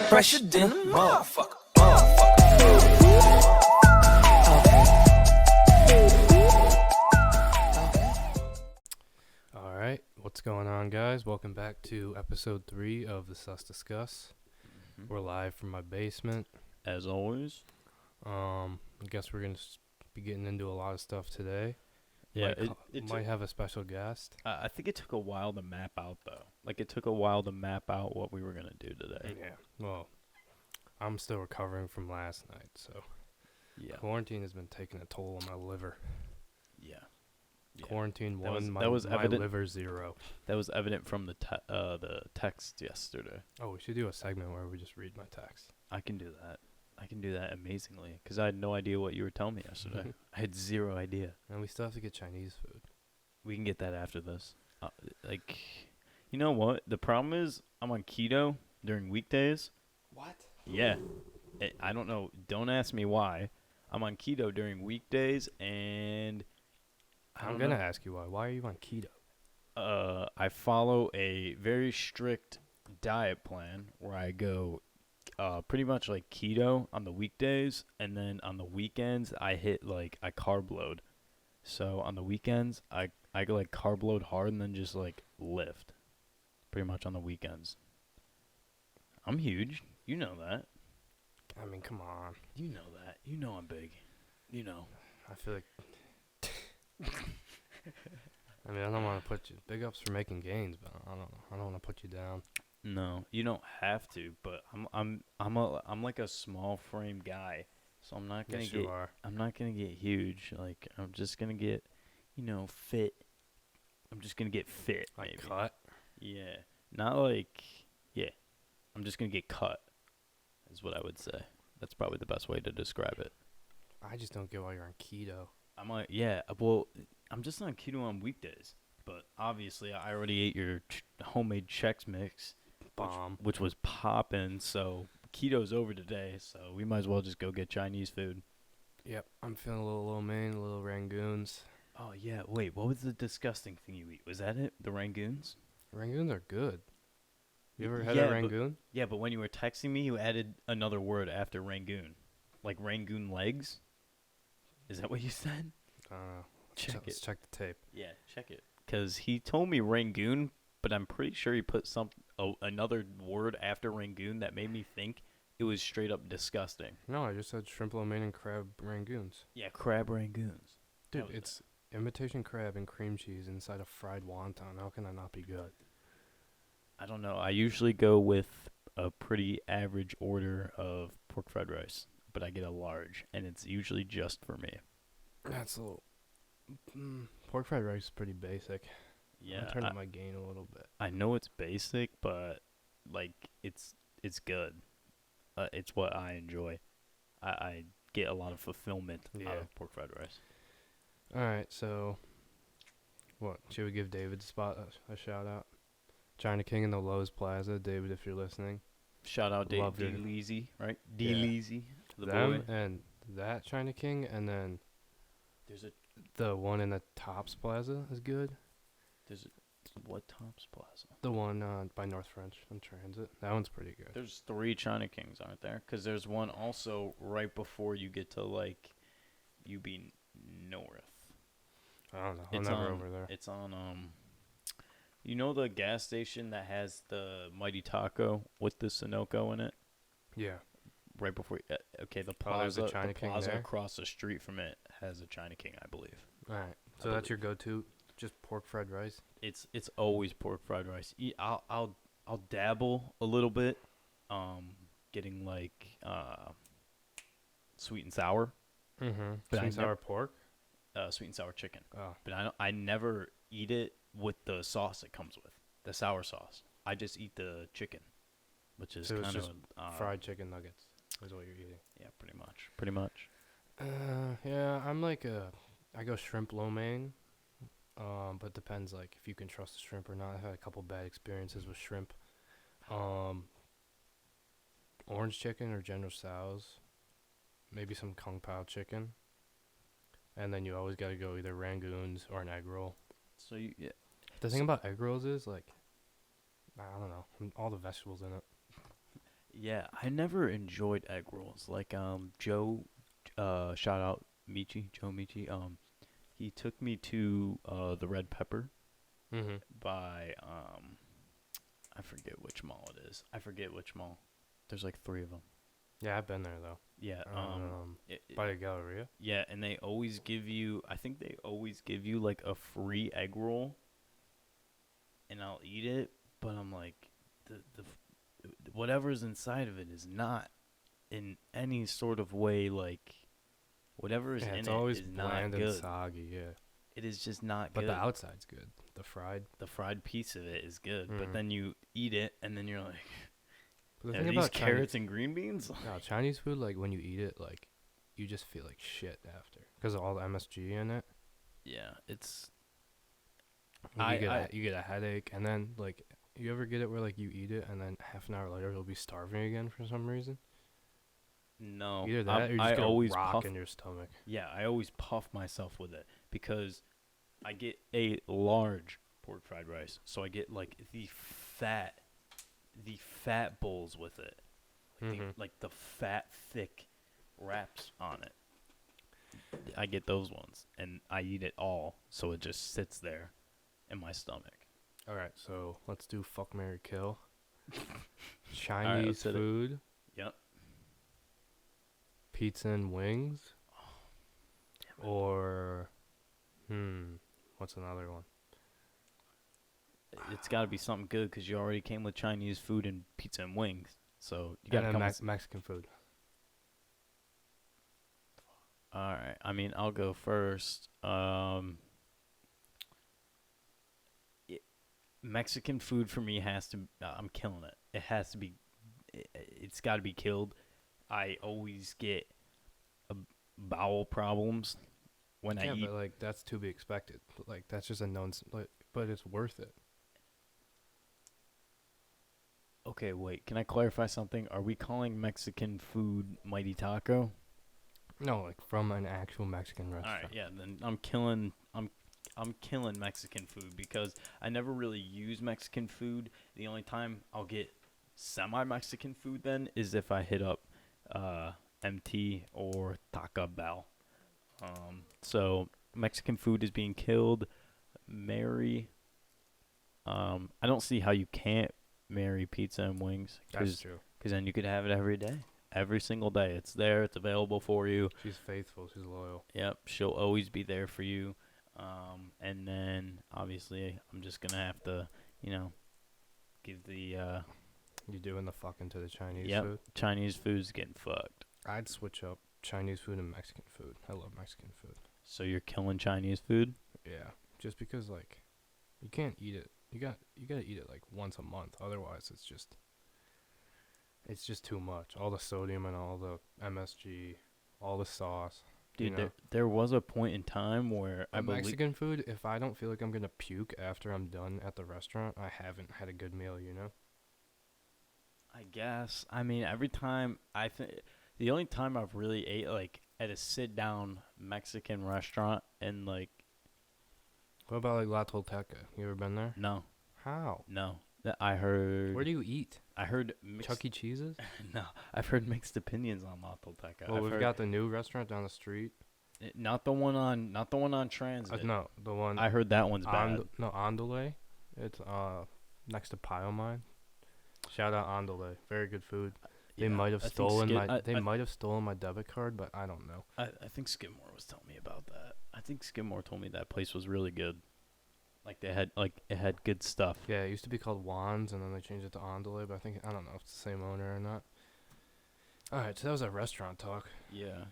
pressured in a motherfucker. Alright, what's going on, guys? Welcome back to episode 3 of the Sus Discuss. We're live from my basement. As always. I guess we're going to be getting into a lot of stuff today. Yeah, might have a special guest. I think it took a while to map out, though. Like, it took a while to map out what we were going to do today. Yeah, well, I'm still recovering from last night, so Yeah. quarantine has been taking a toll on my liver. Yeah. Quarantine That 1, was my evident. liver 0. That was evident from the text yesterday. Oh, we should do a segment where we just read my text. I can do that. I can do that amazingly, because I had no idea what you were telling me yesterday. I had zero idea. And we still have to get Chinese food. We can get that after this. You know what? The problem is I'm on keto during weekdays. What? Yeah. I don't know. Don't ask me why. I'm on keto during weekdays, and I'm going to ask you why. Why are you on keto? I follow a very strict diet plan where I go pretty much like keto on the weekdays, and then on the weekends I carb load. So on the weekends I go like carb load hard and then just like lift pretty much on the weekends. I'm huge. You know that. I mean, come on. You know that. You know I'm big. You know. I feel like... I mean, I don't want to put you... Big ups for making gains, but I don't want to put you down. No, you don't have to, but I'm like a small frame guy, so I'm not gonna Yes, get you are. I'm not gonna get huge. Like I'm just gonna get, fit. I'm just gonna get fit. Like maybe. cut? Yeah, not like yeah. I'm just gonna get cut. Is what I would say. That's probably the best way to describe it. I just don't get why you're on keto. I'm like well, I'm just on keto on weekdays, but obviously I already ate your homemade Chex Mix. Bomb. Which was poppin', so keto's over today, so we might as well just go get Chinese food. Yep, I'm feeling a little lo mein, a little Rangoons. Oh, yeah. Wait, what was the disgusting thing you eat? Was that it? The Rangoons? Rangoons are good. You ever had Yeah, a Rangoon? Yeah, but when you were texting me, you added another word after Rangoon. Like Rangoon legs? Is that what you said? I don't know. Let's check the tape. Yeah, check it. Because he told me Rangoon, but I'm pretty sure he put another word after Rangoon that made me think it was straight up disgusting. No, I just said shrimp lo mein and crab Rangoons. Yeah, crab Rangoons. Dude, it's imitation crab and cream cheese inside a fried wonton. How can that not be good? I don't know. I usually go with a pretty average order of pork fried rice, but I get a large, and it's usually just for me. That's a little... pork fried rice is pretty basic. Yeah, I'm turning up my gain a little bit. I know it's basic, but like it's good. It's what I enjoy. I get a lot of fulfillment out of pork fried rice. All right, so what should we give David's spot a shout out? China King in the Lowe's Plaza, David, if you're listening. Shout out Dave Loved it. Leezy, right? Yeah. Leezy, the Them boy. and that China King, and then the one in the Tops Plaza is good. What Tops Plaza? The one by North French on Transit. That one's pretty good. There's 3 China Kings, aren't there? Because there's one also right before you get to like UB North. I don't know. I'm never over there. It's on you know the gas station that has the Mighty Taco with the Sunoco in it? Yeah. Right before okay, the there's a plaza, China the King plaza there? across the street from it has a China King, I believe. All right. So that's your go-to, just pork fried rice? It's always pork fried rice. I'll dabble a little bit, getting like sweet and sour. Mm-hmm. But Sweet and sour pork? Sweet and sour chicken. Oh. But I never eat it with the sauce it comes with, the sour sauce. I just eat the chicken, which is So kind it's of just fried chicken nuggets is what you're eating. Yeah, pretty much. Yeah, I'm like I go shrimp lo mein, but depends like if you can trust the shrimp or not. I've had a couple bad experiences with shrimp. Orange chicken or General Tso's, maybe some Kung Pao chicken, and then you always got to go either Rangoons or an egg roll. So yeah. The thing about egg rolls is like, I don't know, all the vegetables in it. Yeah, I never enjoyed egg rolls. Like Joe, shout out Michi, Joe Michi. He took me to the Red Pepper Mm-hmm. by I forget which mall it is. I forget which mall. There's like three of them. Yeah, I've been there though. Yeah. By the Galleria. Yeah, and they always give you. I think they always give you like a free egg roll, and I'll eat it. But I'm like, whatever's inside of it is not in any sort of way like whatever is Yeah, in it's it always is not bland and good. soggy. Yeah, It is just not but good. the outside's good. The fried. The fried piece of it is good, but Mhm. then you eat it and then you're like, But the are thing these about carrots and green beans? no, Chinese food, like when you eat it, like you just feel like shit after because of all the MSG in it. Yeah, it's Like, you get a headache, and then like you ever get it where like you eat it and then half an hour later you'll be starving again for some reason. no. Either that or you I just get always a rock puff. in your stomach. Yeah, I always puff myself with it because I get a large pork fried rice, so I get like the fat bowls with it, Mhm. like the fat thick wraps on it. I get those ones, and I eat it all, so it just sits there in my stomach. All right, so let's do fuck Mary Kill. let's Chinese hit it. food, Yep. pizza and wings, or what's another one? It's got to be something good because you already came with Chinese food and pizza and wings, so you got to And come. then With Mexican food. All right. I mean, I'll go first. Mexican food for me has to. I'm killing it. It has to be. It's got to be killed. I always get bowel problems when I Yeah, eat. but like that's to be expected. Like that's just a known. Like, but it's worth it. Okay, wait. Can I clarify something? Are we calling Mexican food Mighty Taco? No, like from an actual Mexican All restaurant. right. Yeah. Then I'm killing. I'm killing Mexican food because I never really use Mexican food. The only time I'll get semi-Mexican food then is if I hit up MT or Taco Bell. So Mexican food is being killed. Marry. I don't see how you can't marry pizza and wings That's true. because then you could have it every day. Every single day. It's there. It's available for you. She's faithful. She's loyal. Yep, she'll always be there for you. And then obviously I'm just gonna have to, give the You doing the fucking to the Chinese yep, food? Chinese food's getting fucked. I'd switch up Chinese food and Mexican food. I love Mexican food. So you're killing Chinese food? Yeah, just because like you can't eat it. You gotta eat it like once a month. Otherwise, it's just too much. All the sodium and all the MSG, all the sauce. Dude, you know? there was a point in time where I believe Mexican food, if I don't feel like I'm gonna puke after I'm done at the restaurant, I haven't had a good meal, you know? I guess. I mean, every time I think the only time I've really ate like at a sit down Mexican restaurant and like What about like La Tolteca? You ever been there? no, How? that I heard. Where do you eat? I heard mixed, Chuck E. Cheese's? no, I've heard mixed opinions on La Tolteca. Well, I've we've heard, got the new restaurant down the street. not the one on Transit. No, the one I heard that one's bad. Andale. It's next to Pile Mine. Shout out Andale. Very good food. They Yeah, might have I think stolen Skid- my. They I, might have stolen my debit card, but I don't know. I think Skidmore was telling me about that. I think Skidmore told me that place was really good. Like it had good stuff. Yeah, it used to be called Wands, and then they changed it to Andale. But I don't know if it's the same owner or not. All right, so that was a restaurant talk. Yeah.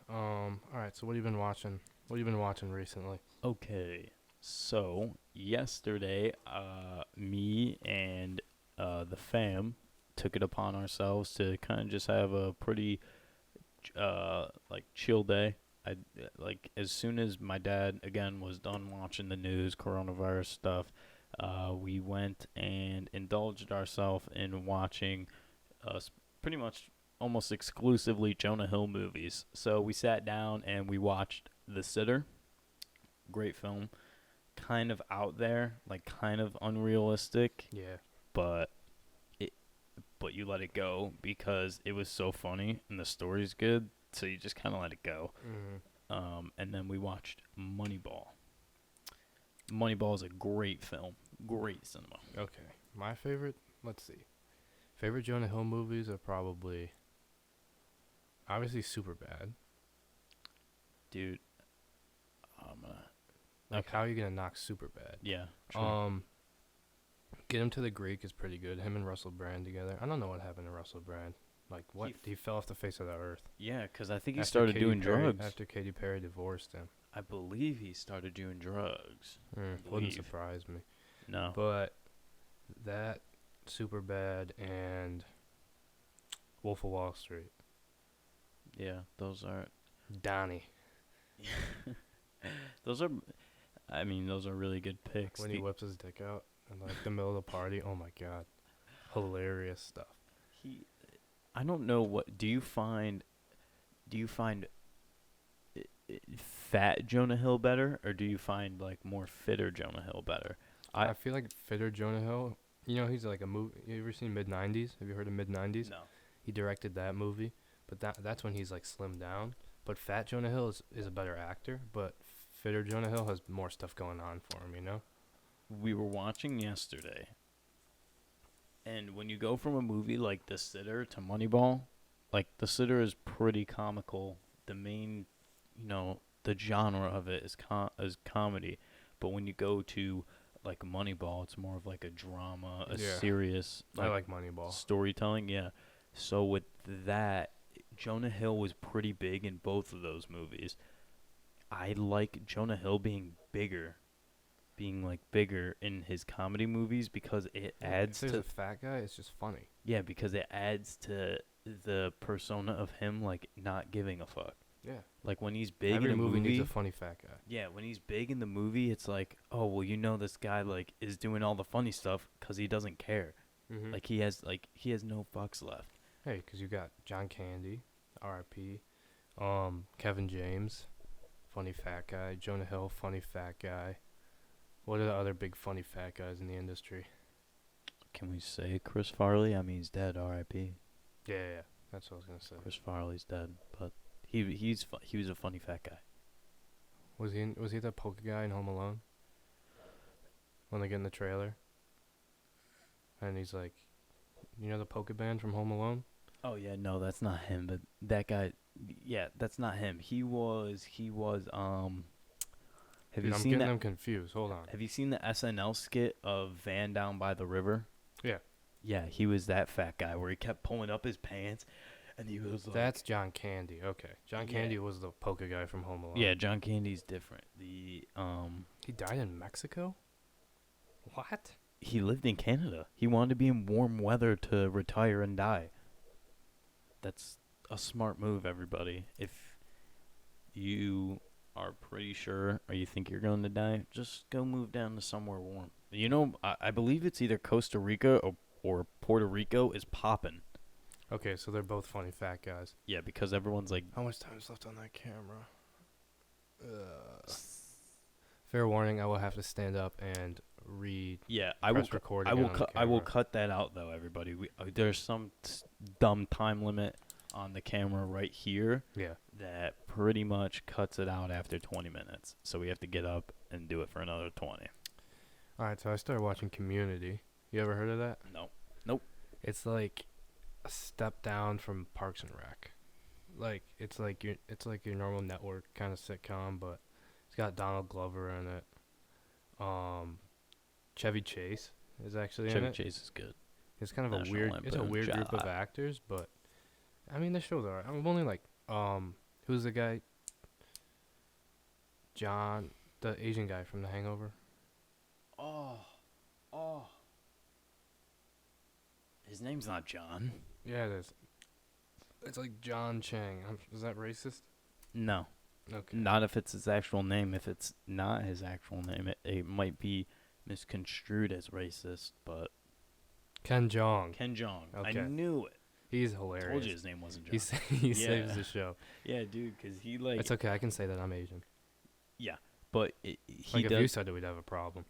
All right, so what have you been watching? What have you been watching recently? Okay. So yesterday, me and the fam took it upon ourselves to kind of just have a pretty like chill day. I like as soon as my dad again was done watching the news, coronavirus stuff, we went and indulged ourselves in watching pretty much almost exclusively Jonah Hill movies. So we sat down and we watched The Sitter. Great film. Kind of out there, like kind of unrealistic, Yeah. but it but you let it go because it was so funny and the story's good, so you just kind of let it go. And then we watched Moneyball. Moneyball is a great film, great cinema. Okay. My favorite, let's see. Favorite Jonah Hill movies are probably, obviously, Superbad. Dude, I'm gonna. Like, how are you going to knock Superbad? Yeah. True. Get Him to the Greek is pretty good. Him and Russell Brand together. I don't know what happened to Russell Brand. Like, what? He fell off the face of the earth. Yeah, because I think he After started Katy doing Perry- drugs. After Katy Perry divorced him. I believe he started doing drugs. Wouldn't believe. surprise me. No. But that, Superbad, and Wolf of Wall Street. Yeah, those are. Donnie. Those are. I mean, those are really good picks. When he whips his dick out in like the middle of the party. Oh my god. Hilarious stuff. I don't know what. Do you find fat Jonah Hill better, or do you find like more fitter Jonah Hill better? I feel like fitter Jonah Hill. You know, he's like a movie. You ever seen Mid-90s? Have you heard of Mid-90s? No. He directed that movie, but that's when he's like slimmed down. But fat Jonah Hill is a better actor, but fitter Jonah Hill has more stuff going on for him, you know? We were watching yesterday, and when you go from a movie like The Sitter to Moneyball, like The Sitter is pretty comical. The main, the genre of it is comedy, but when you go to like Moneyball, it's more of like a drama, a Yeah. serious. I like Moneyball. Storytelling. Yeah. So with that, Jonah Hill was pretty big in both of those movies. I like Jonah Hill being bigger in his comedy movies because it adds If to there's a fat guy, it's just funny. yeah, because it adds to the persona of him like not giving a fuck. Yeah. Like when he's big Every in a movie movie, needs a funny fat guy. yeah, when he's big in the movie, it's like, oh well, this guy like is doing all the funny stuff because he doesn't care. Mm-hmm. Like he has no fucks left. Hey, because you got John Candy, R.I.P., Kevin James, funny fat guy, Jonah Hill, funny fat guy. What are the other big funny fat guys in the industry? Can we say Chris Farley? I mean, he's dead. R.I.P. Yeah, that's what I was gonna say. Chris Farley's dead, but he was a funny fat guy. Was he the polka guy in Home Alone? When they get in the trailer, and he's like, you know the polka band from Home Alone? Oh yeah, no, that's not him. But that guy, yeah, that's not him. He was. Have Dude, you I'm seen getting that? them confused. Hold on. Have you seen the SNL skit of Van Down by the River? Yeah. Yeah, he was that fat guy where he kept pulling up his pants, and he was like, That's John Candy. Okay, John Yeah. Candy was the polka guy from Home Alone. yeah, John Candy's different. He died in Mexico. What? He lived in Canada. He wanted to be in warm weather to retire and die. That's a smart move, everybody. If you are pretty sure or you think you're going to die, just go move down to somewhere warm. I believe it's either Costa Rica or Puerto Rico is popping. Okay, so they're both funny fat guys. Yeah, because everyone's like, How much time is left on that camera? Fair warning, I will have to stand up and read. yeah, I will. Press record I again will. on the I will camera. cut that out though, everybody. There's some dumb time limit on the camera right here Yeah. that pretty much cuts it out after 20 minutes. So we have to get up and do it for another 20. All right, so I started watching Community. You ever heard of that? No. It's like a step down from Parks and Rec. Like it's like your normal network kind of sitcom, but it's got Donald Glover in it. Chevy Chase is actually in Chevy it. Chase is good. It's kind of a National weird. It's a Lampoon's weird group of Job. actors, but I mean the show's alright. I'm only like who's the guy? John, the Asian guy from The Hangover. Oh. His name's not John. Yeah, it is. It's like John Chang. Is that racist? No. Okay. Not if it's his actual name. If it's not his actual name, it might be misconstrued as racist, but Ken Jeong. Ken Jeong. Okay. I knew it. He's hilarious. Told you his name wasn't John. He Yeah. saves the show. Yeah, dude, because he like... It's okay. I can say that I'm Asian. Yeah, but he Like if does... you said it, we'd have a problem.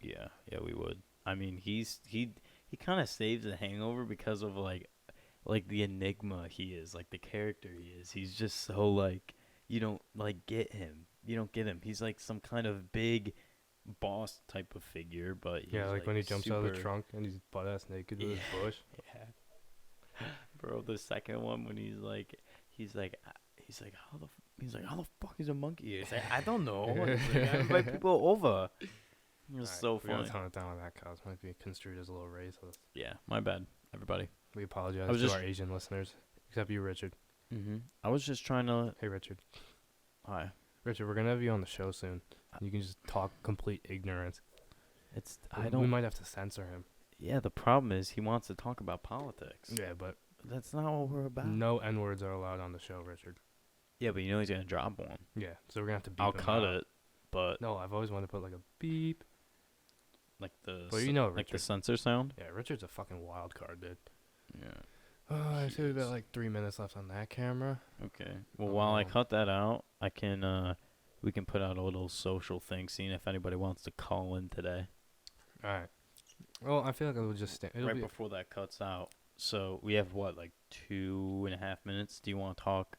Yeah, we would. I mean, he he kind of saves The Hangover because of like the enigma he is, like the character he is. He's just so like you don't like get him. You don't get him. He's like some kind of big boss type of figure, but he's Yeah, like when he jumps out of the super- trunk and he's butt ass naked with his bush. Yeah. Bro, the second one when he's like how the fuck is a monkey here? He's like, I don't know. He's like, I invite people over. It was Alright, so we gotta funny. tone it down with that, cause might be construed as a little racist. Yeah, my bad, everybody. We apologize I was to just- our Asian listeners, except you, Richard. I was just trying to. Hey, Richard. Hi. Richard, we're gonna have you on the show soon. You can just talk complete ignorance. It's We- I don't. We might have to censor him. Yeah, the problem is he wants to talk about politics. Yeah, but That's not what we're about. no N words are allowed on the show, Richard. Yeah, but you know he's gonna drop one. Yeah, so we're gonna have to beep I'll him cut out. it, but No, I've always wanted to put like a beep. like the But you know, like the Richard. censor sound. Yeah, Richard's a fucking wild card, dude. Yeah. I see we've Jeez. got like 3 minutes left on that camera. Okay. Well, while I Um, cut that out, I can we can put out a little social thing, seeing if anybody wants to call in today. All right. Well, I feel like it'll just it'll right be before that cuts out. So we have what, like 2.5 minutes? Do you want to talk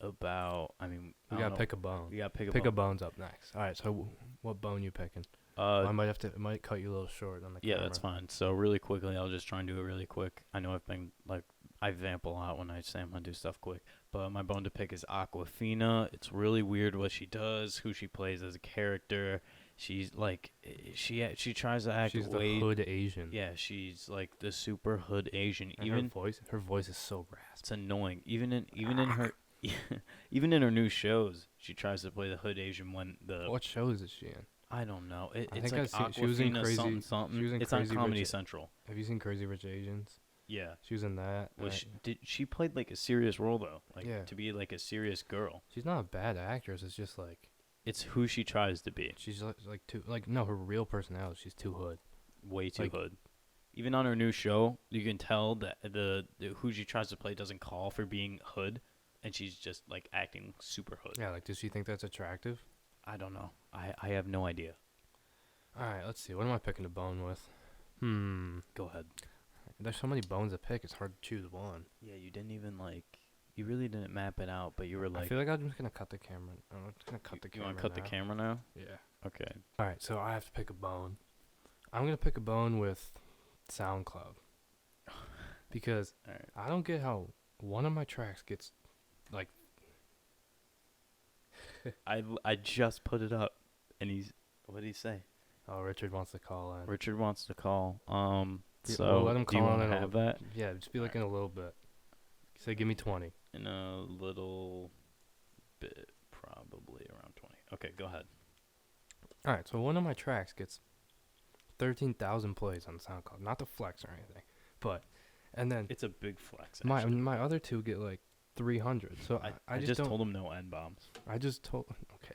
about? I mean, we I gotta don't pick a bone. know. We gotta pick a Pick bone. a bone's up next. All right. So what bone you picking? I might have to. It might cut you a little short on the Yeah, camera. that's fine. So really quickly, I'll just try and do it really quick. I know I've been like I vamp a lot when I say I'm gonna do stuff quick, but my bone to pick is Aquafina. It's really weird what she does, who she plays as a character. She's like she tries to act She's the way hood Asian. yeah, she's like the super hood Asian. And Even her voice is so raspy. it's annoying. Even in her even in her new shows, she tries to play the hood Asian when the What shows is she in? I don't know. I It's think like I've seen- she was in Aquafina Crazy- something something. she was in It's on Crazy Comedy Rich- Central. Have you seen Crazy Rich Asians? Yeah. She was in that. Was she played like a serious role though, like Yeah. to be like a serious girl. She's not a bad actress. It's just like It's who she tries to be. she's like too like no her real personality. She's too hood. Way too Like- hood. Even on her new show, you can tell that the who she tries to play doesn't call for being hood, and she's just like acting super hood. Yeah, like does she think that's attractive? I don't know. I have no idea. All right, let's see. What am I picking a bone with? Go ahead. There's so many bones to pick. It's hard to choose one. Yeah, you didn't even you really didn't map it out, but you were I like, feel like I'm just gonna cut the camera. I'm just gonna cut the you camera. want to cut the now. camera now? Yeah. Okay. All right, so I have to pick a bone. I'm gonna pick a bone with SoundCloud because All right. I don't get how one of my tracks gets like I just put it up, and what did he say? oh Richard wants to call in. Richard wants to call. Yeah, So well, let him do you call want in to and have that Yeah, just be like in a little bit. Say give me 20. in a little bit, probably around 20. Okay, go ahead. All right, so one of my tracks gets 13,000 plays on SoundCloud. Not to flex or anything, but and then It's a big flex. my Actually. my other two get like 300. So I just don't, told him no N bombs. I just told okay.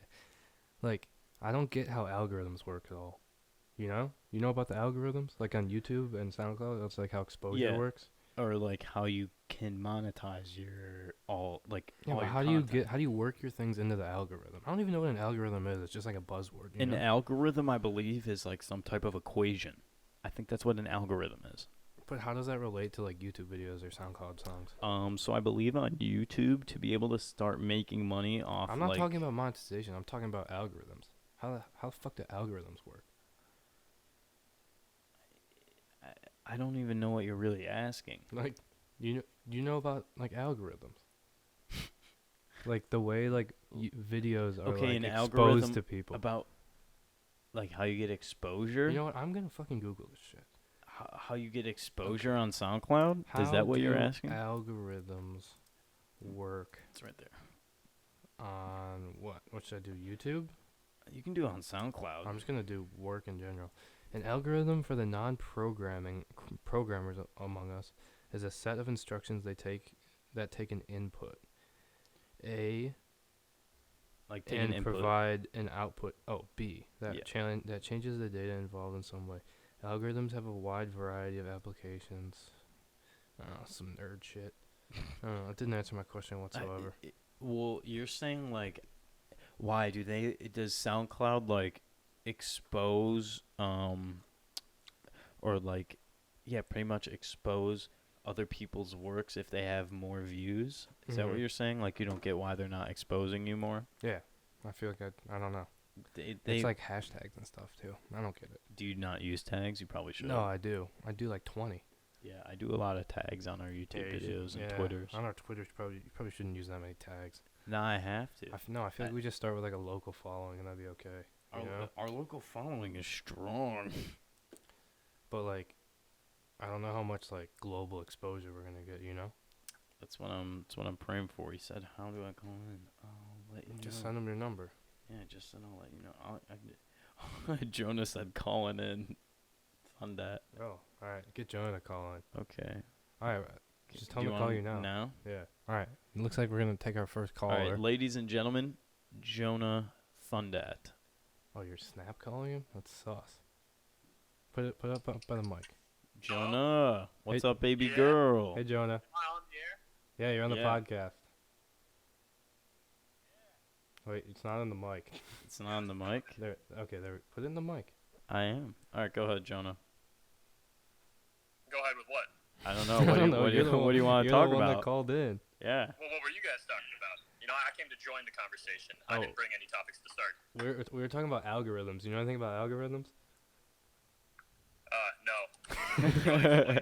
Like I don't get how algorithms work at all. You know about the algorithms like on YouTube and SoundCloud. That's like how exposure Yeah. works. Or like how you can monetize your all like Yeah, all but your how content. do you work your things into the algorithm? I don't even know what an algorithm is. It's just like a buzzword. You An know? algorithm, I believe, is like some type of equation. I think that's what an algorithm is. But how does that relate to like YouTube videos or SoundCloud songs? So I believe on YouTube to be able to start making money off. I'm not like, talking about monetization. I'm talking about algorithms. How the fuck do algorithms work? I don't even know what you're really asking. Like, you know about like algorithms, like the way like videos are Okay, like an exposed algorithm to people. About like how you get exposure. You know what? I'm gonna fucking Google this shit. How you get exposure on SoundCloud? Is How that what you're do asking? Algorithms work It's right there. on what? What should I do? YouTube? You can do it on SoundCloud. I'm just gonna do work in general. An algorithm for the non-programming programmers among us is a set of instructions that take an input, like take an and input. provide an output. Oh, B that Yeah. that changes the data involved in some way. Algorithms have a wide variety of applications. Some nerd shit. It didn't answer my question whatsoever. Well, you're saying like, why does SoundCloud like expose or like yeah, pretty much expose other people's works if they have more views. Is that what Mhm. you're saying? Like you don't get why they're not exposing you more? Yeah, I feel like I don't know. They It's like hashtags and stuff too. I don't get it. do you not use tags? You probably should. No, I do. I do like 20. Yeah, I do a lot of tags on our YouTube Yeah, you should- videos and yeah, Twitters. On our Twitters, you probably shouldn't use that many tags. No, I have to. No, I feel like we just start with like a local following and that'd be okay. You know? Our local following is strong. But like, I don't know how much like global exposure we're gonna get. You know? That's what I'm praying for. He said, "How do I call in?" I'll let you Just know. send them your number. Yeah, just then I'll let you know. Jonah said calling in. Fun that. Oh, all right. Get Jonah to call in. Okay. All right. Just tell Do him to you call want you now. Now? Yeah. All right. It looks like we're gonna take our first All caller. right, ladies and gentlemen, Jonah Fundat. Oh, you're snap calling him? That's sauce. Put it up by the mic. Jonah, what's Hey- up, baby Yeah. girl? Hey, Jonah. Am I on the air? Yeah, you're on the Yeah. podcast. Wait, it's not on the mic. It's not on the mic. There. Okay, there. Put it in the mic. I am. All right, go ahead, Jonah. Go ahead with what? I don't know. I What, don't do, know. what, do, You're you, the what do you want to talk You're the one that about? called in. Yeah. Well, what were you guys talking about? You know, I came to join the conversation. I Oh. didn't bring any topics to start. We were talking about algorithms. You know anything about algorithms? No.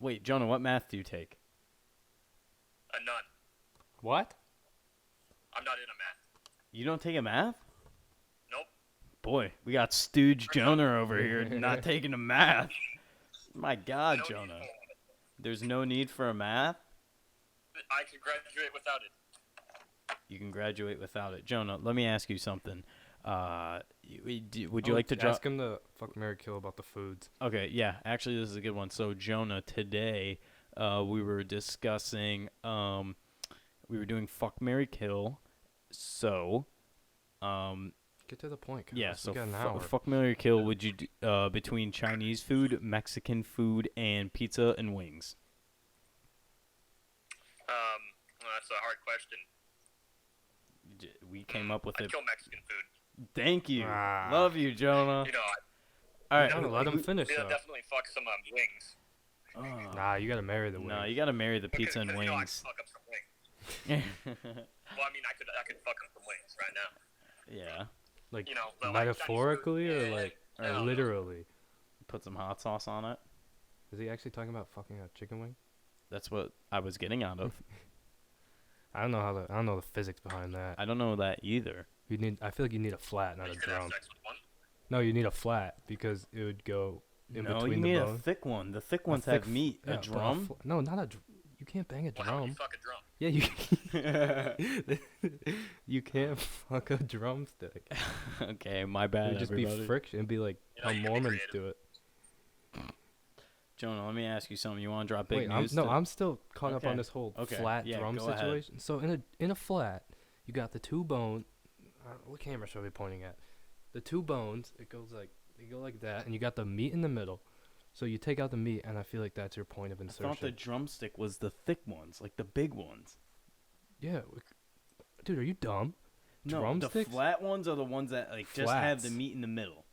Wait, Jonah, what math do you take? None. What? I'm not in a math. You don't take a math? Nope. Boy, we got Stooge Jonah over here not taking a math. My God, No need Jonah. for it. There's no need for a math? I can graduate without it. You can graduate without it. Jonah, let me ask you something. Would you Oh, like to drop? ask him the fuck, marry, kill about the foods? Okay, yeah. Actually, this is a good one. So, Jonah, today we were discussing, we were doing fuck, marry, kill. So, Get to the point. Cuz. yeah. We So, got an hour. fuck, marry, kill. Would you do, between Chinese food, Mexican food, and pizza and wings? Well, that's a hard question. We came up with I'd it. kill Mexican food. Thank you. Ah. Love you, Jonah. You know, All right. Jonah, let him finish I'd though. definitely fuck some wings. Oh. Nah, you gotta marry the wings. No, you gotta marry the pizza and Because, you know, I could wings. fuck up some wings. Well, I mean, I could fuck up some wings right now. Yeah. like You know, but, like, metaphorically Chinese or food, like yeah, I or don't know. literally? Put some hot sauce on it. Is he actually talking about fucking a chicken wing? That's what I was getting out of. I don't know the physics behind that. I don't know that either. I feel like you need a flat, not a You could have drum. sex with one. No, you need a flat because it would go in No, between you the need bone. a thick one. The thick A ones thick have meat. Yeah, A but drum? no, not a. You can't bang a Well, how would you drum. fuck a drum? Yeah, you can't fuck a drumstick. Okay, my It bad, would just everybody. be friction. It'd be like You know, how you can be Mormons creative. do it. Jonah, let me ask you something. You want to drop big Wait, news? I'm still caught up Okay, on this whole okay, flat yeah, drum go ahead. situation. So in a flat, you got the two bone. What camera should I be pointing at? The two bones. They go like that, and you got the meat in the middle. So you take out the meat, and I feel like that's your point of I insertion. thought the drumstick was the thick ones, like the big ones. Yeah, dude, are you dumb? No, Drumsticks? the flat ones are the ones that like just have the Flats. meat in the middle.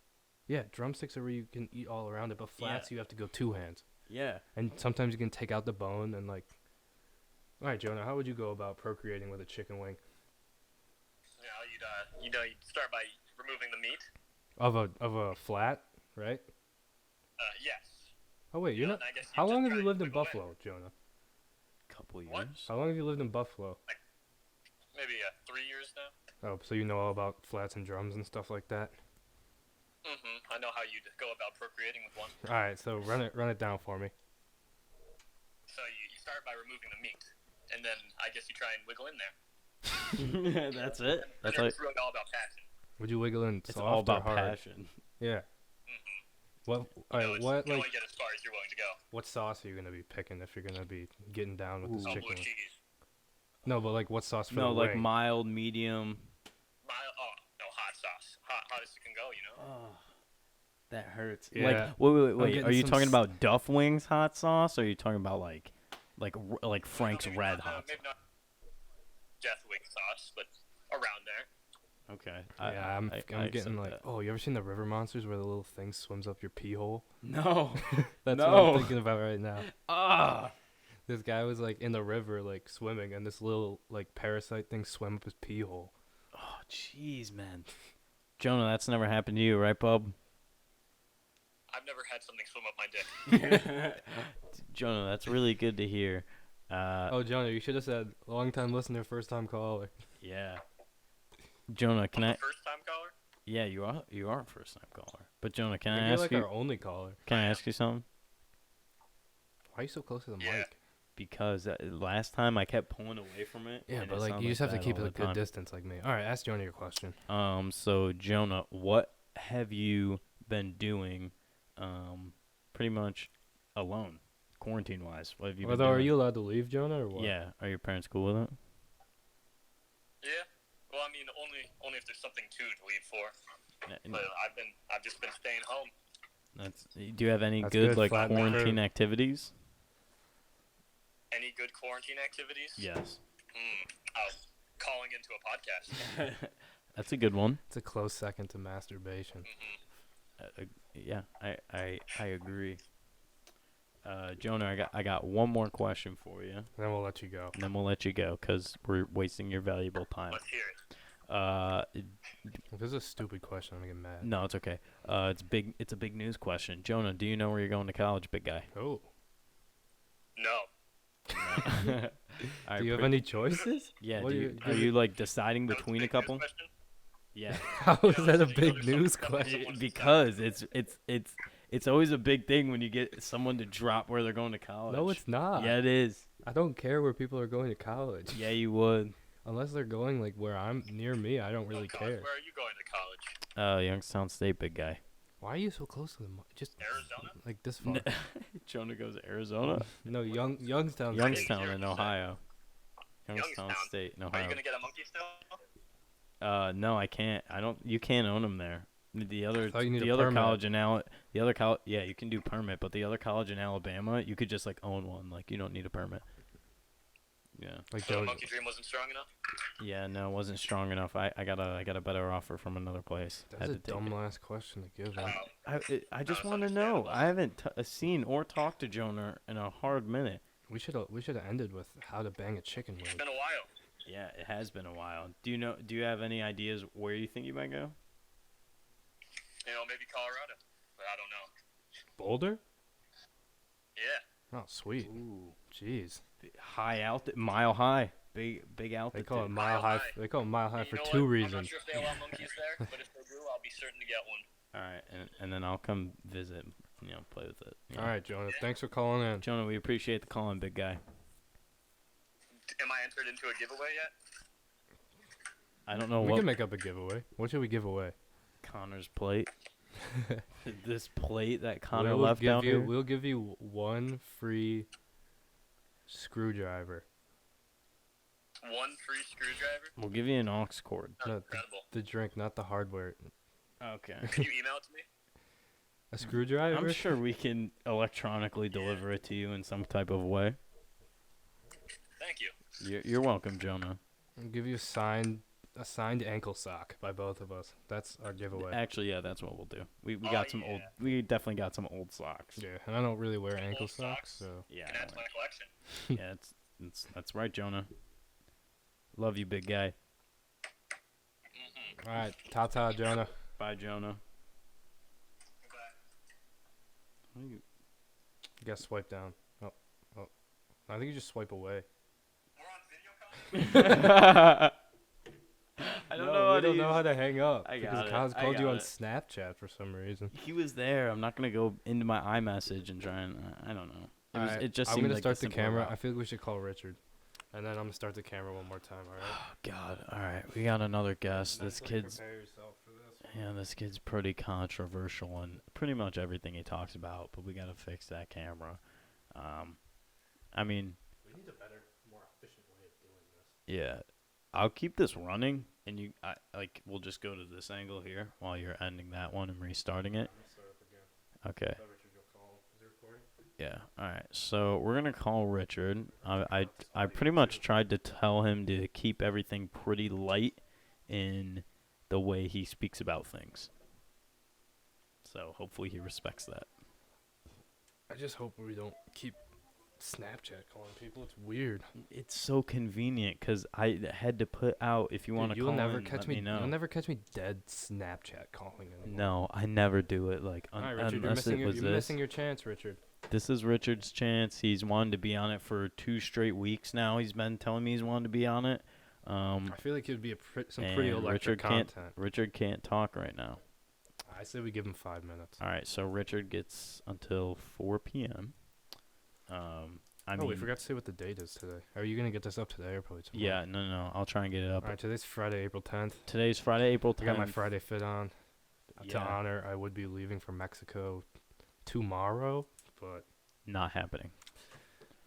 Yeah, drumsticks are where you can eat all around it, but flats Yeah. you have to go two hands, Yeah. and sometimes you can take out the bone and like. All right, Jonah, how would you go about procreating with a chicken wing You'd start by removing the meat. of a flat, right? Yes. Oh wait, you're Yeah, not. and I guess you How just long have try you to lived in wiggle in. Buffalo, Jonah? Couple What? years. How long have you lived in Buffalo? Maybe 3 years now. Oh, so you know all about flats and drums and stuff like that. I know how you'd go about procreating with one. All right, so run it down for me. So you start by removing the meat, and then I guess you try and wiggle in there. That's it. And That's then like it's really all about passion. Would you wiggle in it's soft all about or hard? passion. Yeah. What? All You know, right, it's, what you like only get as far as you're willing to go. what sauce are you gonna be picking if you're gonna be getting down with this Ooh. Oh, chicken blue wing? cheese. No, but like what sauce for No, the like wing? mild, medium. No, hot sauce. Hot as it can go, you know? Oh, that hurts. Yeah. Like, wait. getting Are you some talking s- about Duff Wings hot sauce, or are you talking about like Frank's maybe Red not, Hot? maybe not death wing sauce, but around there. Okay. Yeah, I'm I getting accept like, that. oh, you ever seen the river monsters where the little thing swims up your pee hole? No. That's what No. I'm thinking about right now. Ah. This guy was like in the river, like swimming, and this little like parasite thing swam up his pee hole. Oh, jeez, man. Jonah, that's never happened to you, right, bub? I've never had something swim up my dick. Jonah, that's really good to hear. Oh, Jonah, you should have said long time listener, first time caller. Yeah. Jonah, can I? First time caller? Yeah, you are a first time caller. But Jonah, can I You're ask like you? our only caller. Can I ask you something? Why are you so close to the Yeah. mic? Because last time I kept pulling away from it. Yeah, and but it like sounds you just have to that keep it all a the good time. distance, like me. All right, ask Jonah your question. So Jonah, what have you been doing, pretty much alone, quarantine wise? What have you been Although, are doing? you allowed to leave, Jonah, or what? Yeah. Are your parents cool with it? Yeah. Well, I mean, only if there's something to leave for. N- But I've just been staying home. Do you have any That's good good, like flatten the curve. quarantine activities? Any good quarantine activities? Yes. Oh, calling into a podcast. That's a good one. It's a close second to masturbation. Yeah, I agree. Jonah, I got one more question for you, Then we'll let you go. and then we'll let you go because we're wasting your valuable time. Let's hear it. If this is a stupid question, I'm gonna get mad. No, it's okay. It's big. It's a big news question. Jonah, do you know where you're going to college, big guy? Oh. No. All Do you have pre- any choices? Yeah. what Do do you, you- are you like deciding That was between a big news couple? question? Yeah. How is that a you know, big there's news something question? someone- Because it's always a big thing when you get someone to drop where they're going to college. No, it's not. Yeah, it is. I don't care where people are going to college. Yeah, you would. Unless they're going like where I'm near me, I don't really Oh, God, care. Where are you going to college? Youngstown State, big guy. Why are you so close to the mic? Just Arizona? like this far. Jonah goes to Arizona. No, Youngstown. Youngstown in Youngstown. Ohio. Youngstown Youngstown. State in Are you Ohio. gonna get a monkey still? No, I can't. I don't. You can't own them there. The other, thought you need the a other permit. college yeah, you can do permit, but the other college in Alabama, you could just like own one. Like you don't need a permit. Yeah. Like So the Joe, monkey dream wasn't strong enough? Yeah, no, it wasn't strong enough. I got a better offer from another place. that's Had a to take dumb it. last question to give. Oh, Man. I just it's want to know. understandable. I haven't seen or talked to Jonah in a hard minute. We should have ended with how to bang a chicken it's wing. been a while. Yeah, it has been a while. Do you have any ideas where you think you might go? You know, maybe Colorado. But I don't know. Boulder? Yeah. Oh, sweet. Ooh. Jeez. High mile high. Big altitude. They call it Mile mile high. high. They call it mile high You for know two what? reasons. I'm not sure if they allow monkeys there, but if they do, I'll be certain to get one. All right, and then I'll come visit, play with it. All right, Jonah. Thanks for calling in. Jonah, we appreciate the call in, big guy. Am I entered into a giveaway yet? I don't know We what can make up a giveaway. What should we give away? Connor's plate. This plate that Connor We'll left give out you. here. We'll give you one free screwdriver. One free screwdriver? We'll give you an aux cord. That's No, incredible. The drink, not the hardware. Okay. Can you email it to me? A screwdriver? I'm sure we can electronically deliver it to you in some type of way. Thank you. You're welcome, Jonah. I'll give you a signed ankle sock by both of us. That's our giveaway. Actually, yeah, that's what we'll do. We Oh, got some old. yeah. We definitely got some old socks. Yeah, and I don't really wear ankle Old socks, socks? so Yeah. Can add to my collection. Yeah, that's right, Jonah. Love you, big guy. all right, ta Jonah. Bye, Jonah. Goodbye. What are you- You gotta swipe down. Oh. I think you just swipe away. We're on video call? I don't No, know. we don't know how to hang up. I because got it. Kaz I called you got on it. Snapchat for some reason. He was there. I'm not gonna go into my iMessage and try and. I don't know. Alright, It just I'm seemed gonna like start the simpler camera. route. I feel like we should call Richard, and then I'm gonna start the camera one more time. All right. God. All right, we got another guest. This kid's. Prepare yourself for this. Yeah, this kid's pretty controversial in pretty much everything he talks about, but we gotta fix that camera. I mean, We need a better, more efficient way of doing this. yeah, I'll keep this running, and we'll just go to this angle here while you're ending that one and restarting it. I'm gonna start up again. Okay. Tell Richard you'll call. Is it recording? Yeah. All right. So we're gonna call Richard. I pretty much tried to tell him to keep everything pretty light in the way he speaks about things. So hopefully he respects that. I just hope we don't keep Snapchat calling people. It's weird. It's so convenient because I had to put out if you want to You'll call never in, catch let me. me know. You'll never catch me dead Snapchat calling anymore. No, I never do it. Like All right, Richard, you're, unless missing it your, was you're this. missing your chance, Richard. This is Richard's chance. He's wanted to be on it for 2 straight weeks now. He's been telling me he's wanted to be on it. I feel like it would be some pretty and electric content. Richard can't talk right now. I say we give him 5 minutes. All right, so Richard gets until 4 p.m. I mean, we forgot to say what the date is today. Are you gonna get this up today or probably tomorrow? Yeah, no. I'll try and get it up. All right, today's Friday, April 10th. Today's Friday, April 10th. I got my Friday fit on. To Yeah. honor, I would be leaving for Mexico tomorrow, but Not happening.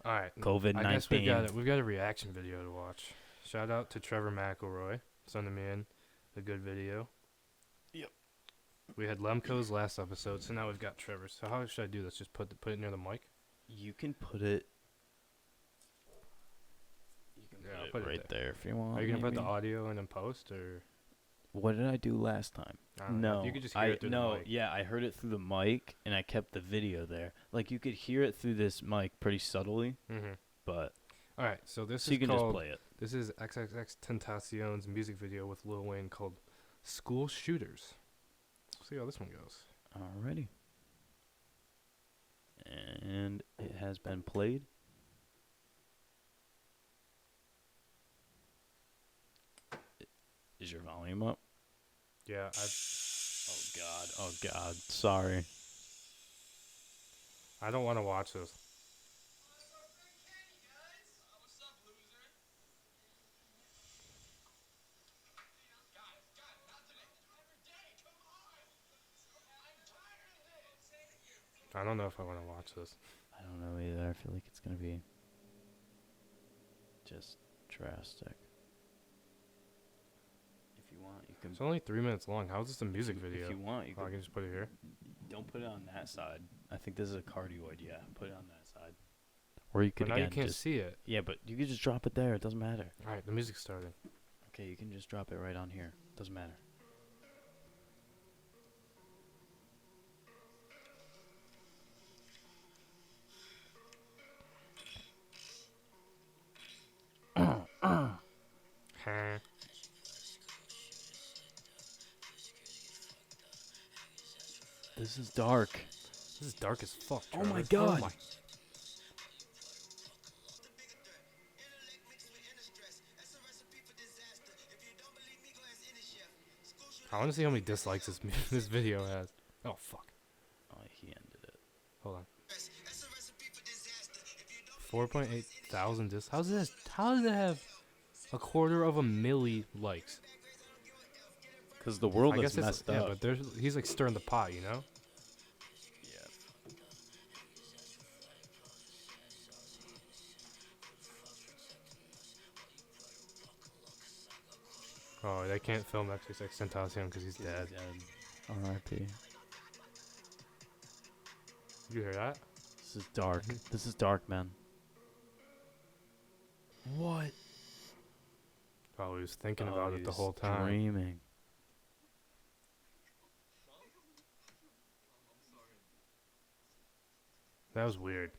all right. COVID-19. I guess we've got a reaction video to watch. Shout out to Trevor McElroy sending me in a good video. Yep. We had Lemko's last episode, so now we've got Trevor's. So how should I do this? Just put it near the mic? You can put it. Yeah, I'll Put put it right there if you want. Are you gonna put the maybe. audio in post or? What did I do last time? I don't know. No, You could just hear it through the mic. Yeah, I heard it through the mic, and I kept the video there. Like you could hear it through this mic pretty subtly, Mm-hmm. but All right, so this so is you can called. just play it. This is XXX Tentacion's music video with Lil Wayne called "School Shooters." Let's see how this one goes. Alrighty. And it has been played. Is your volume up? Yeah, Oh God. Sorry. I don't want to watch this. I don't know if I want to watch this. I don't know either. I feel like it's gonna be just drastic. If you want, you can. It's only 3 minutes long. How is this a music video? If you want, you Oh, I can. can just put it here. Don't put it on that side. I think this is a cardioid. Yeah, put it on that side. Or you could But now you again can't just. see it. Yeah, but you could just drop it there. It doesn't matter. All right, the music's starting. Okay, you can just drop it right on here. Doesn't matter. Huh. This is dark. This is dark as fuck. Oh my Trevor. God. my- I want to see how many dislikes this video has. Oh fuck. Oh, he ended it. Hold on. 4.8 thousand How does this? How does it have a 250,000 likes? Because the world I is guess it's messed yeah, up. but he's like stirring the pot, you know. Yeah. Oh, they can't film XXX Tentacion because he's dead. R.I.P. You hear that? This is dark. This is dark, man. What? Oh, he was thinking about it the whole time. Dreaming. That was weird.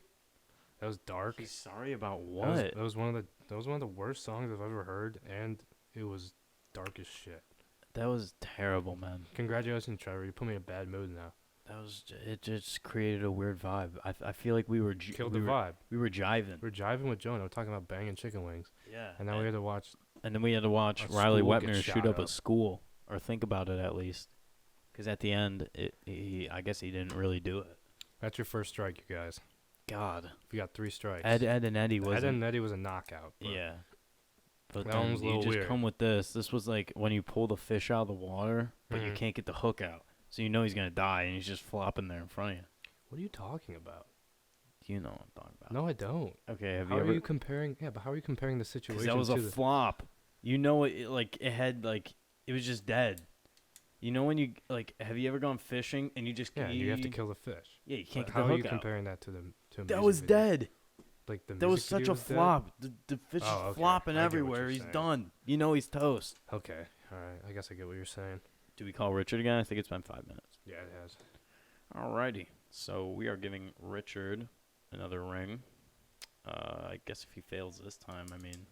That was dark. He's sorry about That what? was, that was one of the worst songs I've ever heard, and it was dark as shit. That was terrible, man. Congratulations, Trevor. You put me in a bad mood now. That was it. Just created a weird vibe. I feel like we were Killed we the were, vibe. We were jiving. We're jiving with Jonah. We're talking about banging chicken wings, Yeah. and now we had to watch. And then we had to watch a Riley school get Wepner shoot shot up a up. school, or think about it at least. Because at the end, I guess he didn't really do it. That's your first strike, you guys. God. You got 3 strikes. Ed and Eddie was. Ed and Eddie was a knockout. But Yeah. But That then one was a you little just weird. come with this. This was like when you pull the fish out of the water, but you Mhm. can't get the hook out. So you know he's going to die, and he's just flopping there in front of you. What are you talking about? You know what I'm talking about. No, I don't. Okay, have How you are ever... you comparing? Yeah, but how are you comparing the Because situation that was a to the? flop. You know, it had, like, it was just dead. You know when you, like, have you ever gone fishing, and you just... Yeah, you have to kill the fish. Yeah, you can't But get the how are you hook out. comparing that to the to a That music was video? dead. Like the That was music such video a was dead? flop. The fish Oh, is okay. flopping I get what everywhere. you're He's saying. done. You know he's toast. Okay, Alright, I guess I get what you're saying. Do we call Richard again? I think it's been 5 minutes. Yeah, it has. Alrighty. So we are giving Richard another ring. I guess if he fails this time, I mean.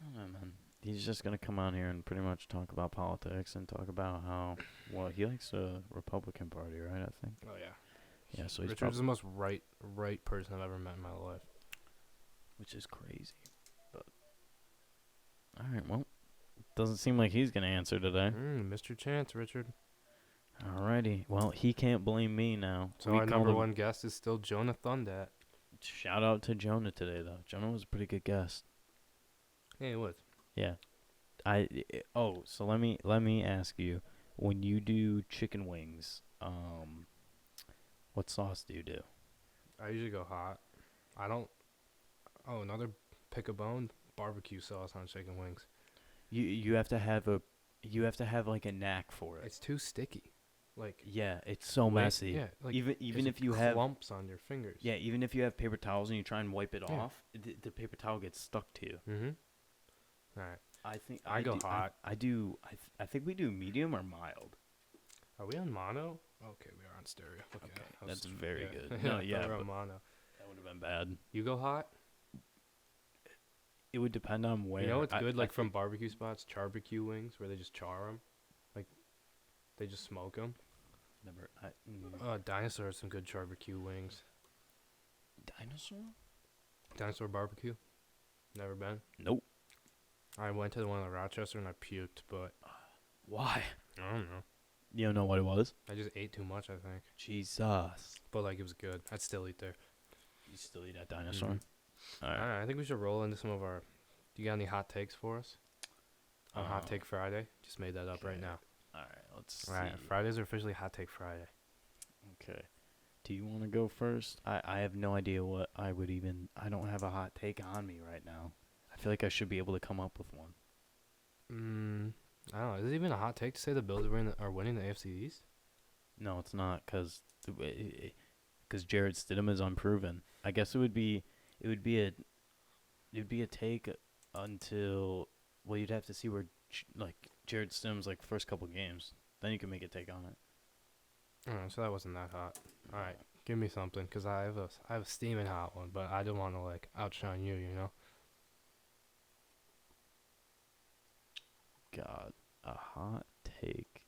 I don't know, man. He's just going to come on here and pretty much talk about politics and talk about how, well, he likes the Republican Party, right? I think. Oh, yeah. Yeah, so he's Richard's the most right person I've ever met in my life. which is crazy. But all right, well, doesn't seem like he's gonna answer today. Mr. Chance, Richard. Alrighty, well, he can't blame me now. So We our called number him- one guest is still Jonah Thundat. Shout out to Jonah today, though. Jonah was a pretty good guest. Yeah, it was. Yeah. So let me ask you, when you do chicken wings, what sauce do you do? I usually go hot. I don't. Oh, another pick a bone barbecue sauce on chicken wings. You have to have like a knack for it. It's too sticky. Like Yeah, it's so wait, messy. Yeah, like even it's if you have lumps on your fingers. even if you have paper towels and you try and wipe it Yeah. off, the paper towel gets stuck to you. Mm-hmm. All right. I think I go hot. I think we do medium or mild. Are we on mono? Okay, we are on stereo. Okay, That's very yeah. good. No, I yeah, thought we were but on mono. that would have been bad. You go hot. It would depend on where. You know what's good? I Like from barbecue spots, charbecue wings, where they just char them. Like they just smoke them. never Dinosaur has some good charbecue wings. dinosaur. Dinosaur barbecue. Never been. Nope. I went to the one in Rochester and I puked, but Why? I don't know. You don't know what it was? I just ate too much, I think. Jesus. But like it was good. I'd still eat there. You still eat that dinosaur? Mhm. All All right. right, I think we should roll into some of our. You got any hot takes for us? On Hot Take Friday? Just made that up right okay. now. All right. Let's All right, see. Fridays are officially Hot Take Friday. Okay. Do you want to go first? I have no idea what I would even. I don't have a hot take on me right now. I feel like I should be able to come up with one. I don't know. Is it even a hot take to say the Bills are winning the AFC East? No, it's not, because Jared Stidham is unproven. I guess it would be a take until, well, you'd have to see where Jared Stidham's like first couple games. Then you can make a take on it. So that wasn't that hot. All right, give me something, cause I have a steaming hot one, but I don't want to like outshine you, you know. God, a hot take.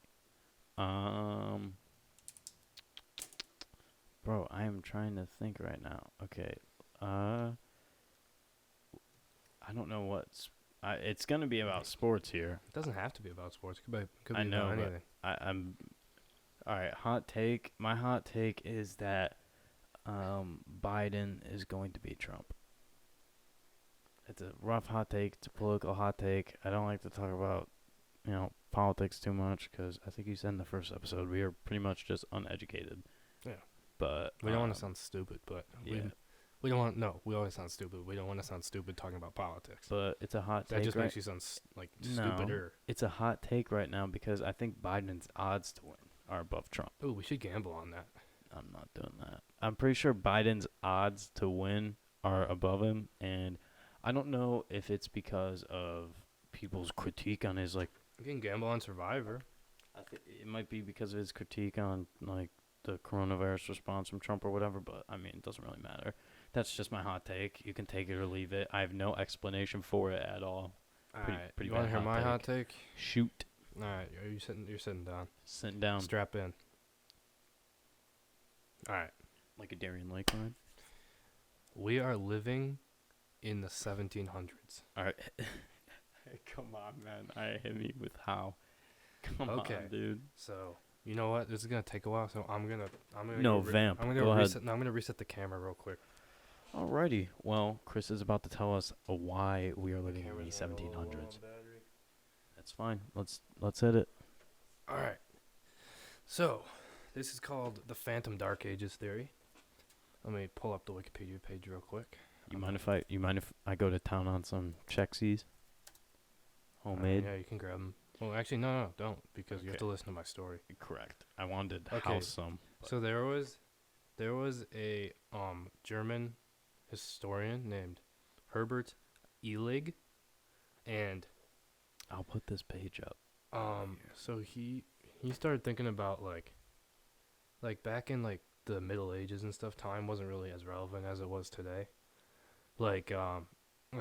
Bro, I am trying to think right now. Okay, I don't know what's. It's gonna be about sports here. It doesn't have to be about sports. Could be I know, about but anything. I'm. All right, hot take. My hot take is that Biden is going to beat Trump. It's a rough hot take. It's a political hot take. I don't like to talk about, politics too much, because I think you said in the first episode we are pretty much just uneducated. Yeah. But We don't want to sound stupid, but yeah. we don't want. No, we always sound stupid. We don't want to sound stupid talking about politics. But it's a hot That take. just right? makes you sound like No. stupider. It's a hot take right now because I think Biden's odds to win are above Trump. Ooh, we should gamble on that. I'm not doing that. I'm pretty sure Biden's odds to win are above him, and I don't know if it's because of people's critique on his You can gamble on Survivor. I think it might be because of his critique on the coronavirus response from Trump or whatever, but I mean, it doesn't really matter. That's just my hot take. You can take it or leave it. I have no explanation for it at all. All right, pretty you want to bad hear hot my hot take? Shoot. All right, you're sitting down. Sitting down Strap in. All right, like a Darien Lake ride. we are living in the 1700s. All right. Come on, man. Hit me with how. Come Okay. on, dude. So you know what? This is gonna take a while. So I'm gonna No, vamp. Go ahead. I'm gonna reset the camera real quick. Alrighty. Well, Chris is about to tell us why we are living in the Camera's running a little low 1700s. on battery. That's fine. Let's hit it. All right. So this is called the Phantom Dark Ages theory. Let me pull up the Wikipedia page real quick. You mind if I go to town on some Chexies? Homemade. Yeah, you can grab them. Well, actually, no, don't, because you have Okay. to listen to my story. Correct. I wanted to Okay. house some. but- So there was a German historian named Herbert Illig, and I'll put this page up. so he started thinking about like back in like the Middle Ages and stuff, time wasn't really as relevant as it was today. Like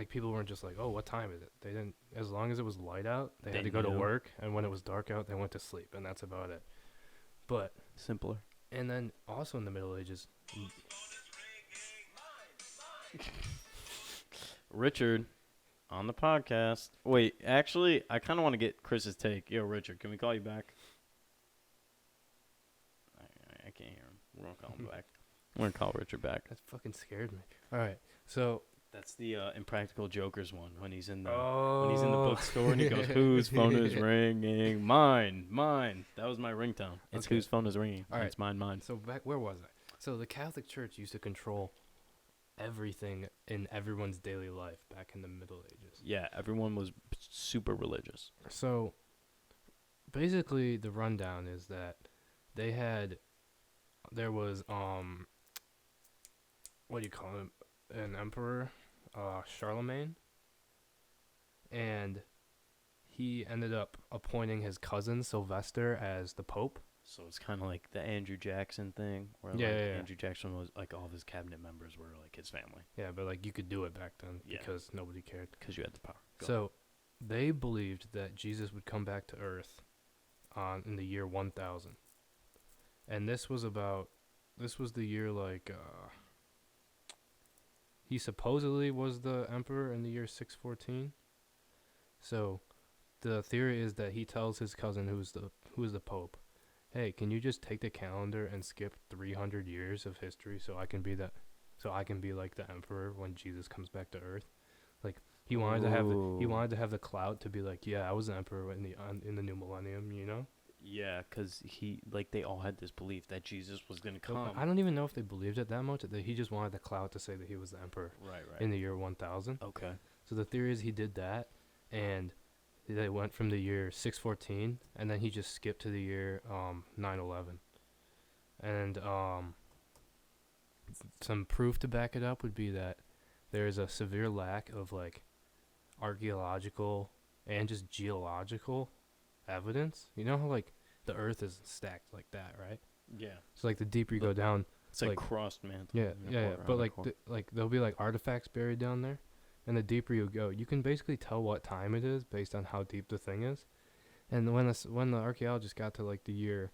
people weren't just like, oh, what time is it? They didn't, as long as it was light out, they had They to go to knew. work, and when it was dark out, they went to sleep, and that's about it. But Simpler. and then also in the Middle Ages, Richard, on the podcast. Wait, actually, I kind of want to get Chris's take. Yo, Richard, can we call you back? I can't hear him. We're going to call him back. We're going to call Richard back. that fucking scared me. All right, so That's the Impractical Jokers one when he's in the oh, when he's in the bookstore and he goes, "Whose phone is ringing? Mine. That was my ringtone. It's Okay. whose phone is ringing. All right. It's mine. So back, where was I? So the Catholic Church used to control everything in everyone's daily life back in the Middle Ages. Yeah, everyone was super religious. So basically the rundown is that there was what do you call him? An emperor, Charlemagne, and he ended up appointing his cousin Sylvester as the Pope. So it's kind of like the Andrew Jackson thing, where Yeah, like yeah, yeah. Andrew Jackson was like all of his cabinet members were like his family Yeah, but like you could do it back then Yeah. because nobody cared. because you had the power. Go. So they believed that Jesus would come back to Earth in the year 1000. And this was the year he supposedly was the emperor in the year 614. So the theory is that he tells his cousin who is the pope, "Hey, can you just take the calendar and skip 300 years of history so I can be like the emperor when Jesus comes back to Earth?" Like he wanted to have the clout to be like, "Yeah, I was the emperor in the new millennium," you know? Yeah, because they all had this belief that Jesus was gonna So come. I don't even know if they believed it that much. That he just wanted the clout to say that he was the emperor Right. in the year 1000. Okay. So the theory is he did that, and they went from the year 614, and then he just skipped to the year 911. And some proof to back it up would be that there is a severe lack of like archaeological and just geological evidence. You know how like the Earth is stacked like that, right? Yeah. So like the deeper you go down, It's like, Like- crossed mantle. yeah, in a yeah, yeah. core- But on a like, core. like there'll be like artifacts buried down there, and the deeper you go, you can basically tell what time it is based on how deep the thing is. And when the archaeologists got to like the year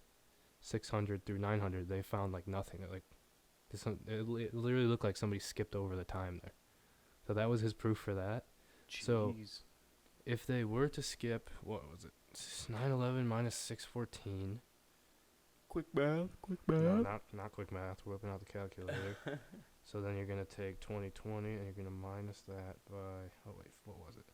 600 through 900, they found like nothing. It literally looked like somebody skipped over the time there. So that was his proof for that. so- Jeez. If they were to skip, what was it? 911 minus 614. Quick math. No, not quick math. We're whipping out the calculator. So then you're going to take 2020 and you're going to minus that by, oh wait, what was it?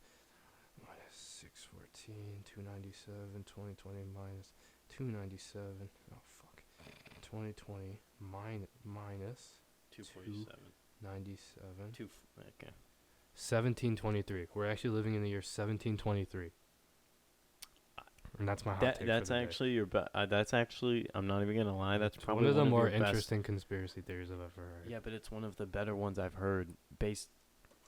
Minus 614, 297, 2020 minus 297. Oh, fuck. 2020 minus 247. 97. Okay. 1723. We're actually living in the year 1723. And that's my hot take That's for the day. actually your that's actually, I'm not even gonna lie, that's It's probably one of the your more best- interesting conspiracy theories I've ever heard. Yeah, but it's one of the better ones I've heard based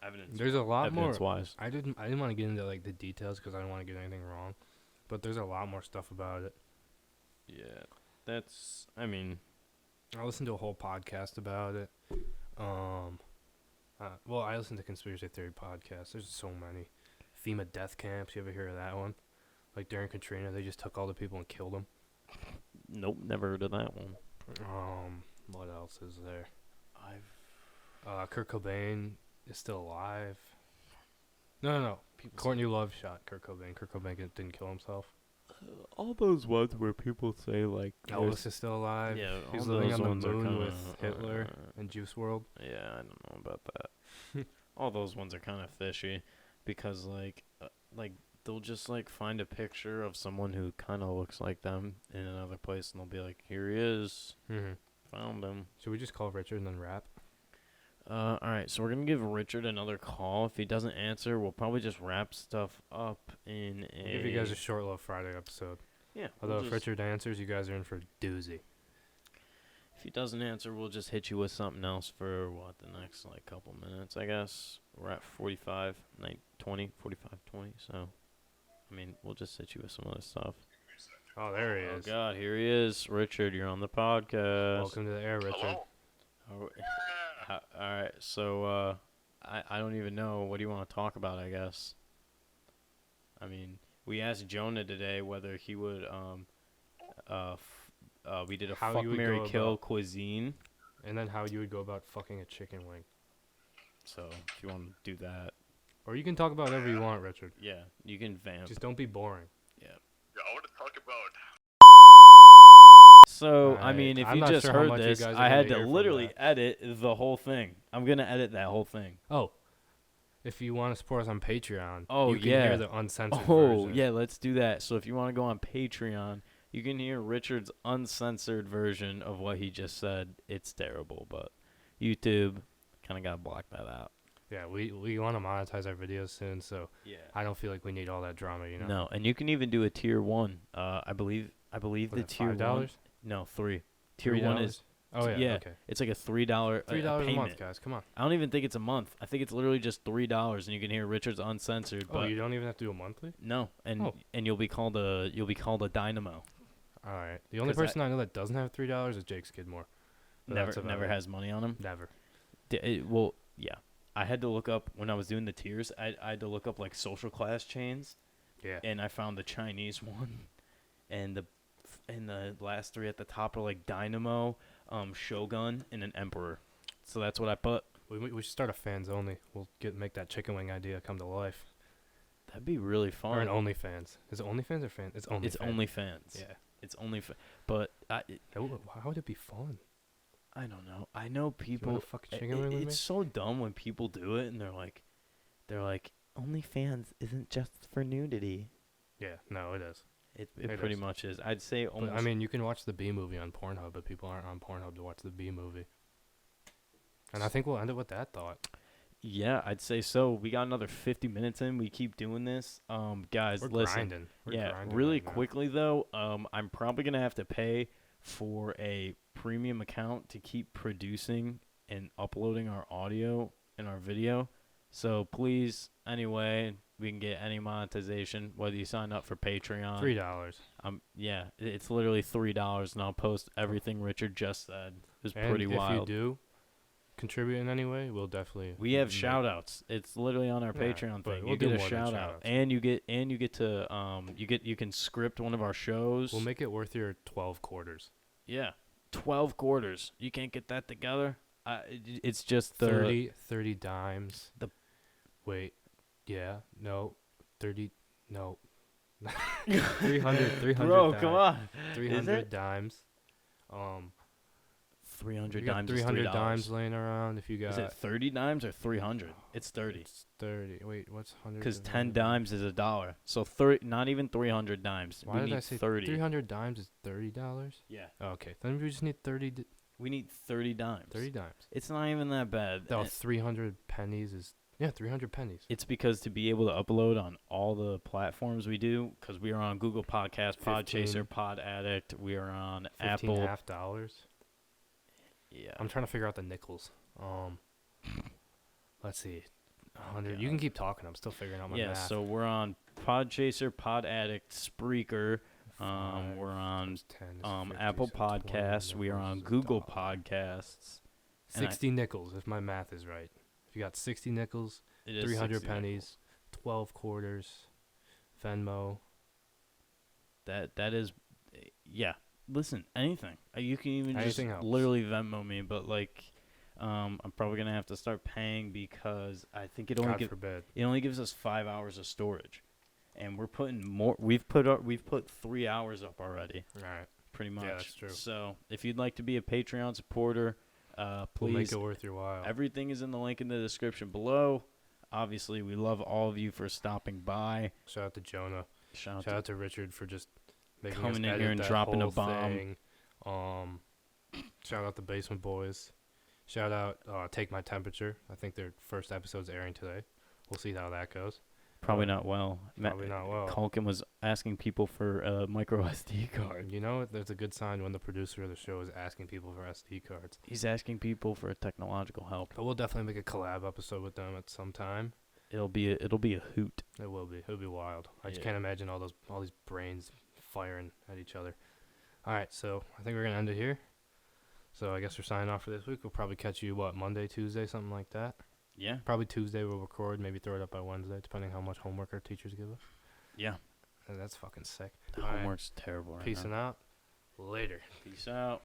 evidence. There's a lot more. Evidence-wise. I didn't want to get into like the details because I didn't want to get anything wrong, but there's a lot more stuff about it. Yeah, that's. I mean, I listened to a whole podcast about it. Well, I listened to conspiracy theory podcasts. There's so many. FEMA death camps. You ever hear of that one? Like during Katrina, they just took all the people and killed them. nope, never heard of that one. What else is there? I've Kurt Cobain is still alive. No. Courtney Love shot Kurt Cobain. Kurt Cobain didn't kill himself. all those ones where people say like Elvis is still alive. yeah, He's all living those on ones the are moon kinda, with Hitler and Juice World. Yeah, I don't know about that. All those ones are kind of fishy because like they'll just like find a picture of someone who kind of looks like them in another place and they'll be like, "Here he is, Mm-hmm. found him." Should we just call Richard and then rap? All right, so we're gonna give Richard another call. If he doesn't answer, we'll probably just wrap stuff up in a. We'll give you guys a short Love Friday episode. Yeah. Although we'll if just- Richard answers, you guys are in for a doozy. If he doesn't answer, we'll just hit you with something else for the next like couple minutes, I guess. We're at 45, 20, 45, 20. So, I mean, we'll just hit you with some other stuff. Oh, there he Oh is. God, here he is, Richard. You're on the podcast. Welcome to the air, Richard. Hello. All right, so I don't even know. What do you want to talk about? I guess. I mean, we asked Jonah today whether he would we did a How fuck, you would marry, go kill about- cuisine. And then how you would go about fucking a chicken wing. So if you want to do that, Or you can talk about whatever you want, Richard. yeah, you can vamp. Just don't be boring. Yeah, I want to talk about. So I Alright, mean, if I'm you not just sure how heard much you this, guys are I gonna had to hear from literally that. edit the whole thing. I'm gonna edit that whole thing. Oh, if you want to support us on Patreon, Oh, you can yeah. hear the uncensored Oh version. yeah, let's do that. So if you want to go on Patreon, you can hear Richard's uncensored version of what he just said. It's terrible, but YouTube kind of got to block that out. Yeah, we want to monetize our videos soon, so Yeah. I don't feel like we need all that drama, you know. No, and you can even do a tier 1. I believe What, the at tier $5? 1. No, 3. Tier 1 is Oh yeah, yeah, okay. it's like a $3 $3 a payment. month, guys. Come on. I don't even think it's a month. I think it's literally just $3 and you can hear Richard's uncensored, Oh, but you don't even have to do a monthly. no, and Oh. and you'll be called a dynamo. All right. The only 'Cause I- person I know that doesn't have $3 is Jake Skidmore. But that's about Never it. has money on him. Never. Well, yeah. I had to look up when I was doing the tiers. I had to look up like social class chains, Yeah. and I found the Chinese one, and the last 3 at the top are like Dynamo, Shogun, and an Emperor. So that's what I put. We should start a fans only. We'll make that chicken wing idea come to life. That'd be really Or an fun. OnlyFans. Is it OnlyFans or fans? It's OnlyFans. It's OnlyFans. Yeah. It's but How would it be fun? I don't know. I know You people. wanna fuck a chicken wing with me? It's so dumb when people do it and they're like, OnlyFans isn't just for nudity. Yeah. No, it is. It It pretty is. much is. I'd say But, almost. I mean, you can watch the B movie on Pornhub, but people aren't on Pornhub to watch the B movie. And I think we'll end it with that thought. yeah, I'd say so. We got another 50 minutes in. We keep doing this. Guys, We're listen. grinding. We're Yeah, grinding really right now. quickly though, I'm probably gonna have to pay for a premium account to keep producing and uploading our audio and our video. So please, anyway, we can get any monetization, whether you sign up for Patreon. $3. Yeah, it's literally $3, and I'll post everything Richard just said. It was And pretty if wild. you do contribute in any way, we'll definitely. We have make- shout outs. It's literally on our Yeah, Patreon but thing. we'll You do get a more than shout out. shout-outs. And you get to you can script one of our shows. We'll make it worth your 12 quarters. Yeah. 12 quarters. You can't get that together? It's just the 30 dimes. the- Wait. Yeah. No. 30. No. 300 Bro, dimes. come on. 300 it? dimes. 300 You got dimes 300 is $3. dimes laying around if you got. Is it 30 dimes or 300? It's 30. It's 30. Wait, what's 100? Cuz divided 10 by- dimes is $1. So 30, not even 300 dimes. Why we did need I say 30. 300 dimes is $30? Yeah. Okay, then we just need 30 We need 30 dimes. 30 dimes. It's not even that bad. Oh, And 300 pennies is 300 pennies. It's because to be able to upload on all the platforms we do, because we are on Google Podcast, 15. Podchaser, Pod Addict, we are on 15 Apple. half dollars. Yeah. I'm trying to figure out the nickels. Let's see. 100. You can keep talking. I'm still figuring out my Yeah, math. so we're on Podchaser, Pod Addict, Spreaker. Five We're on times 10 is 50, Apple so 20 Podcasts. We are on nickels is Google $1. Podcasts. and I- 60 nickels, if my math is right. If you got 60 nickels, It is 300 $60. pennies, 12 quarters, Venmo. That is, yeah. Listen, anything. You can even just Anything helps. literally Venmo me, but like, I'm probably gonna have to start paying because I think it God forbid. only gives us 5 hours of storage, and we're putting more. We've put 3 hours up already, All right. pretty much. Yeah, that's true. So if you'd like to be a Patreon supporter, We'll please. make it worth your while. Everything is in the link in the description below. Obviously, we love all of you for stopping by. Shout out to Jonah. Shout Shout out to Richard for just making Coming us in here edit and that dropping a whole bomb. thing. Shout out the Basement Boys. Shout out Take My Temperature. I think their first episode's airing today. We'll see how that goes. Probably not well. Probably not well. Culkin was asking people for a micro SD card. You know, there's a good sign when the producer of the show is asking people for SD cards. He's asking people for technological help. But we'll definitely make a collab episode with them at some time. It'll be a hoot. It will be. It'll be wild. I just Yeah. can't imagine all these brains firing at each other. All right, so I think we're gonna end it here. So I guess we're signing off for this week. We'll probably catch you Monday, Tuesday, something like that. Yeah. Probably Tuesday we'll record. Maybe throw it up by Wednesday, depending how much homework our teachers give us. Yeah. That's fucking sick. The All right. homework's terrible right Peacing now. out. Later. Peace out.